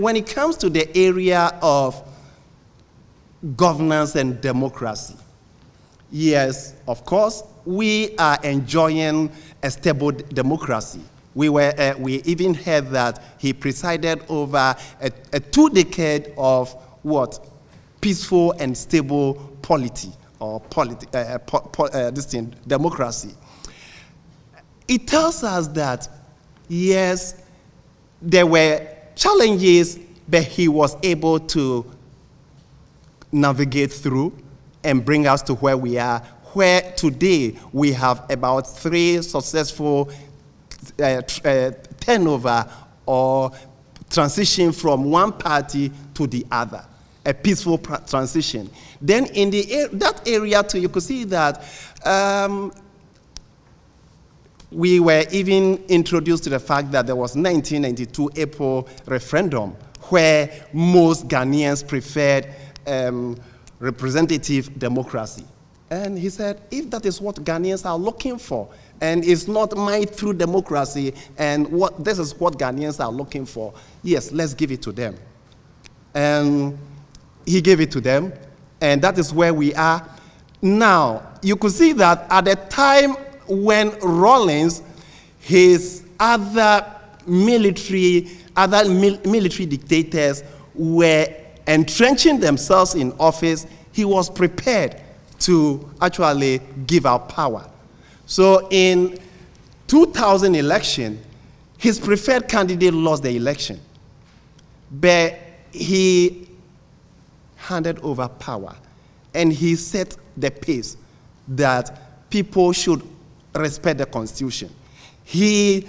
when it comes to the area of governance and democracy, yes, of course, we are enjoying a stable democracy. We even heard that he presided over a 2 decade of what? Peaceful and stable polity or democracy. It tells us that, yes, there were challenges, but he was able to navigate through and bring us to where we are, where today we have about 3 successful turnover or transition from one party to the other, a peaceful transition. Then in that area too, you could see that we were even introduced to the fact that there was 1992 April referendum where most Ghanaians preferred representative democracy. And he said, if that is what Ghanaians are looking for, and it's not might through democracy, and this is what Ghanaians are looking for, yes, let's give it to them. And he gave it to them, and that is where we are now. You could see that at the time when Rawlings, his other military dictators were entrenching themselves in office, he was prepared to actually give out power. So in 2000 election, his preferred candidate lost the election, but he handed over power, and he set the pace that people should respect the Constitution. He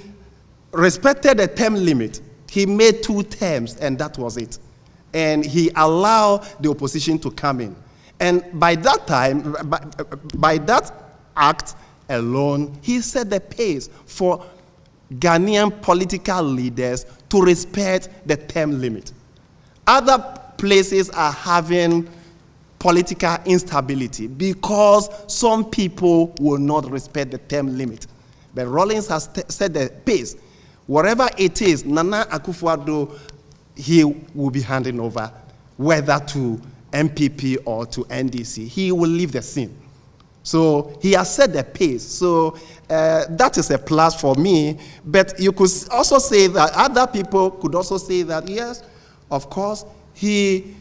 respected the term limit. He made 2 terms, and that was it. And he allowed the opposition to come in. And by that time, by that act alone, he set the pace for Ghanaian political leaders to respect the term limit. Other places are having political instability because some people will not respect the term limit. But Rawlings has set the pace. Whatever it is, Nana Akufo-Addo, he will be handing over, whether to MPP or to NDC. He will leave the scene. So he has set the pace. So that is a plus for me. But you could also say that other people could also say that, yes, of course, he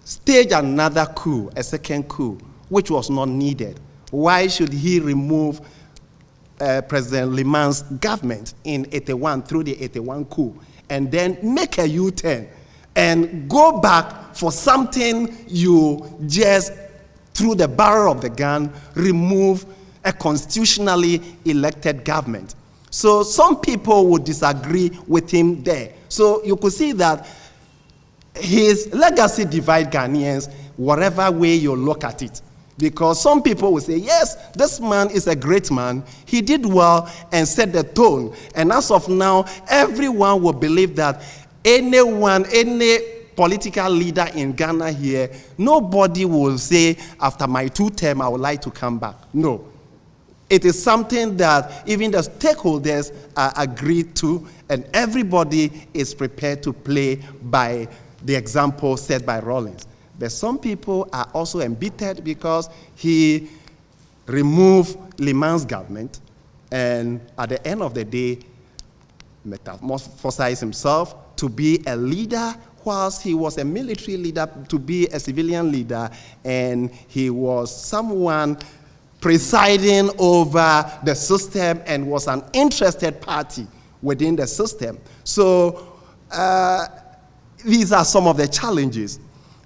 staged another coup, a second coup, which was not needed. Why should he remove President Liman's government in 81 through the 81 coup and then make a U-turn and go back for something you just, through the barrel of the gun, remove a constitutionally elected government? So some people would disagree with him there. So you could see that his legacy divides Ghanaians whatever way you look at it. Because some people will say, yes, this man is a great man. He did well and set the tone. And as of now, everyone will believe that any political leader in Ghana here, nobody will say, after my 2 terms, I would like to come back. No. It is something that even the stakeholders are agreed to, and everybody is prepared to play by the example set by Rawlings. But some people are also embittered because he removed Liman's government, and at the end of the day, metamorphosized himself to be a leader, whilst he was a military leader, to be a civilian leader, and he was someone presiding over the system and was an interested party within the system. So these are some of the challenges.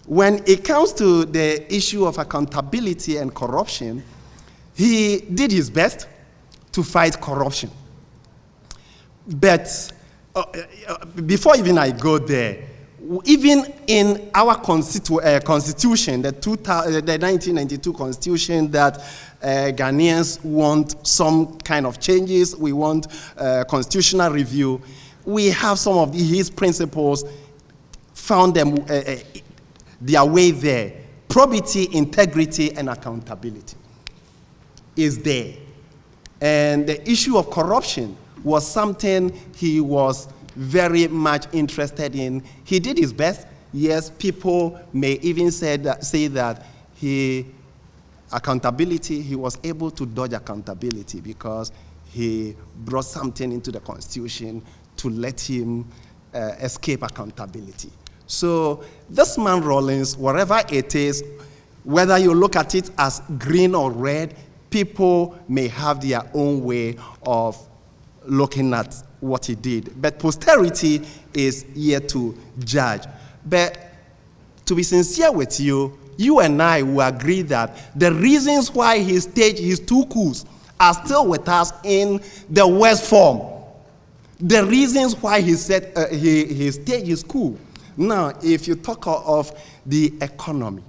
When it comes to the issue of accountability and corruption, he did his best to fight corruption. But before even I go there, even in our constitution, the 1992 constitution, that Ghanaians want some kind of changes, we want constitutional review, we have some of his principles, found them their way there. Probity, integrity, and accountability is there. And the issue of corruption was something he was very much interested in. He did his best. Yes, people may even say that he was able to dodge accountability because he brought something into the Constitution to let him escape accountability. So this man Rawlings, whatever it is, whether you look at it as green or red, people may have their own way of looking at what he did. But posterity is here to judge. But to be sincere with you, you and I will agree that the reasons why he staged his 2 coups are still with us in the worst form. The reasons why he said he staged his coup. Now, if you talk of the economy,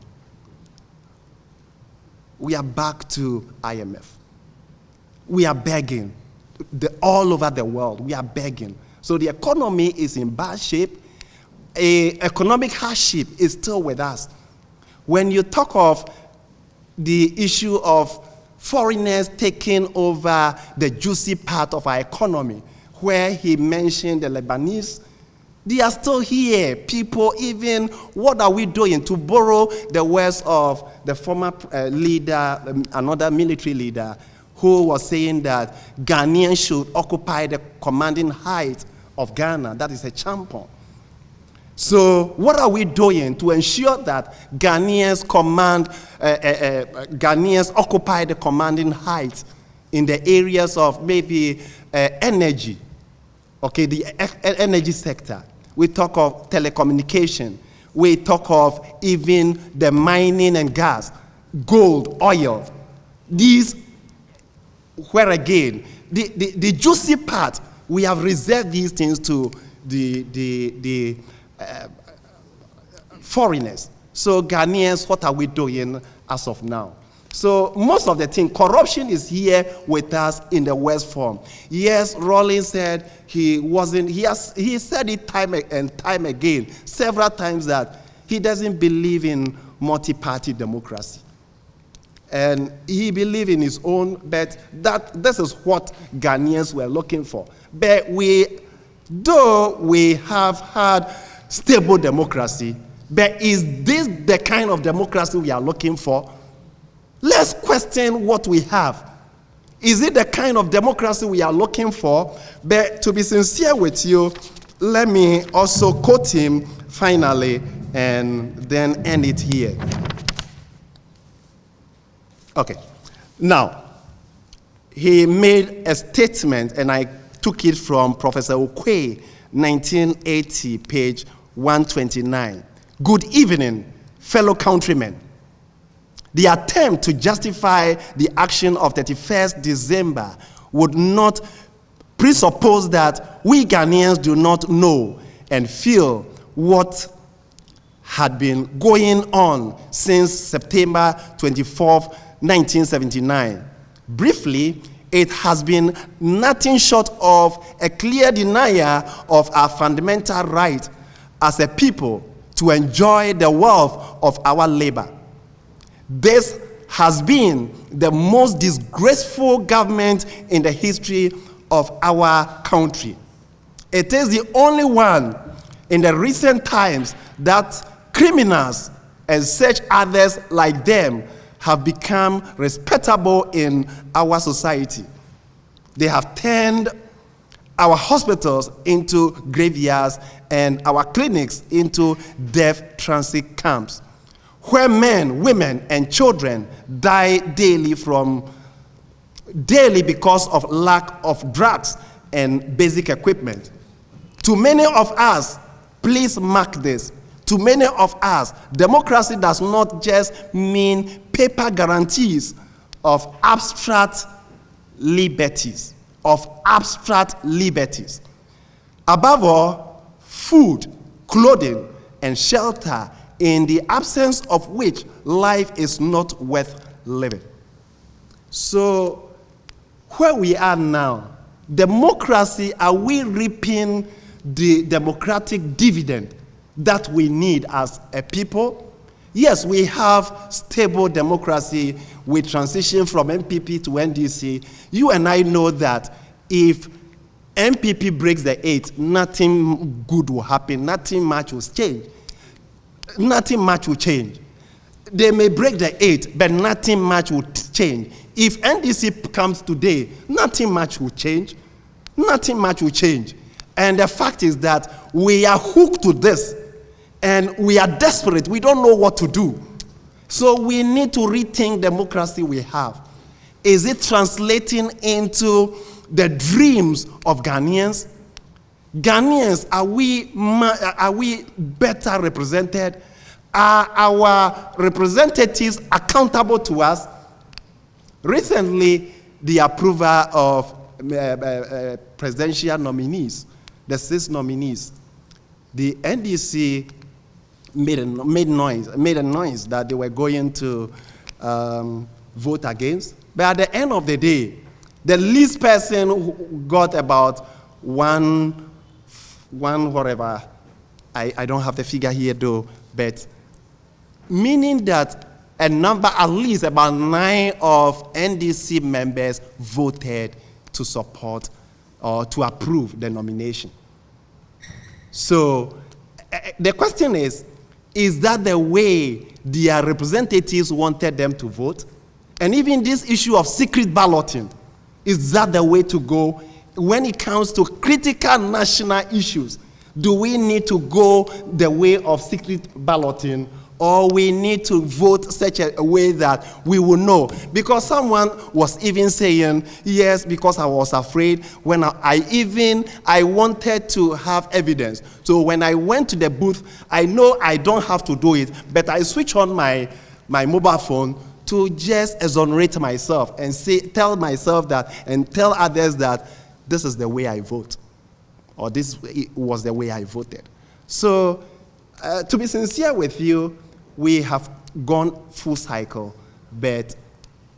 we are back to IMF. We are begging. All over the world, we are begging. So the economy is in bad shape. Economic hardship is still with us. When you talk of the issue of foreigners taking over the juicy part of our economy, where he mentioned the Lebanese, they are still here. People, even, what are we doing? To borrow the words of the former leader, another military leader, who was saying that Ghanaians should occupy the commanding height of Ghana. That is a champion. So what are we doing to ensure that Ghanaians occupy the commanding height in the areas of maybe energy, okay, the energy sector? We talk of telecommunication. We talk of even the mining and gas, gold, oil. These, where again, the juicy part, we have reserved these things to the foreigners. So Ghanaians, what are we doing as of now? So most of the thing, corruption is here with us in the worst form. Yes, Rawlings said he said it time and time again, several times, that he doesn't believe in multi-party democracy. And he believed in his own, but this is what Ghanaians were looking for. But though we have had stable democracy, but is this the kind of democracy we are looking for? Let's question what we have. Is it the kind of democracy we are looking for? But to be sincere with you, let me also quote him finally and then end it here. Okay. Now, he made a statement, and I took it from Professor Okwe, 1980, page 129. Good evening, fellow countrymen. The attempt to justify the action of 31st December would not presuppose that we Ghanaians do not know and feel what had been going on since September 24th, 1979. Briefly, it has been nothing short of a clear denial of our fundamental right as a people to enjoy the wealth of our labor. This has been the most disgraceful government in the history of our country. It is the only one in the recent times that criminals and such others like them have become respectable in our society. They have turned our hospitals into graveyards and our clinics into death transit camps, where men, women, and children die daily because of lack of drugs and basic equipment. To many of us, please mark this, to many of us, democracy does not just mean paper guarantees of abstract liberties, Above all, food, clothing, and shelter, in the absence of which life is not worth living. So, where we are now, democracy, are we reaping the democratic dividend that we need as a people? Yes, we have stable democracy with transition from MPP to NDC. You and I know that if MPP breaks the 8, nothing good will happen, nothing much will change. Nothing much will change. They may break the 8, but nothing much will change. If NDC comes today, nothing much will change. Nothing much will change. And the fact is that we are hooked to this, and we are desperate. We don't know what to do. So we need to rethink democracy we have. Is it translating into the dreams of Ghanaians? Ghanaians, are we better represented? Are our representatives accountable to us? Recently, the approval of presidential nominees, the 6 nominees, the NDC made a noise that they were going to vote against. But at the end of the day, the least person who got about one whatever, I don't have the figure here though, but meaning that a number, at least about 9 of NDC members voted to support or to approve the nomination. So the question is that the way their representatives wanted them to vote? And even this issue of secret balloting, is that the way to go? When it comes to critical national issues, do we need to go the way of secret balloting, or we need to vote such a way that we will know? Because someone was even saying, yes, because I was afraid when I wanted to have evidence. So when I went to the booth, I know I don't have to do it, but I switch on my mobile phone to just exonerate myself and tell myself that, and tell others that this is the way I vote, or this was the way I voted. So to be sincere with you, we have gone full cycle, but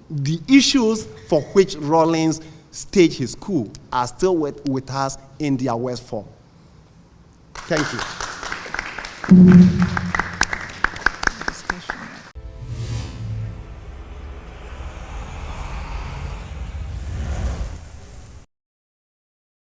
the issues for which Rawlings staged his coup are still with us in their worst form. Thank you.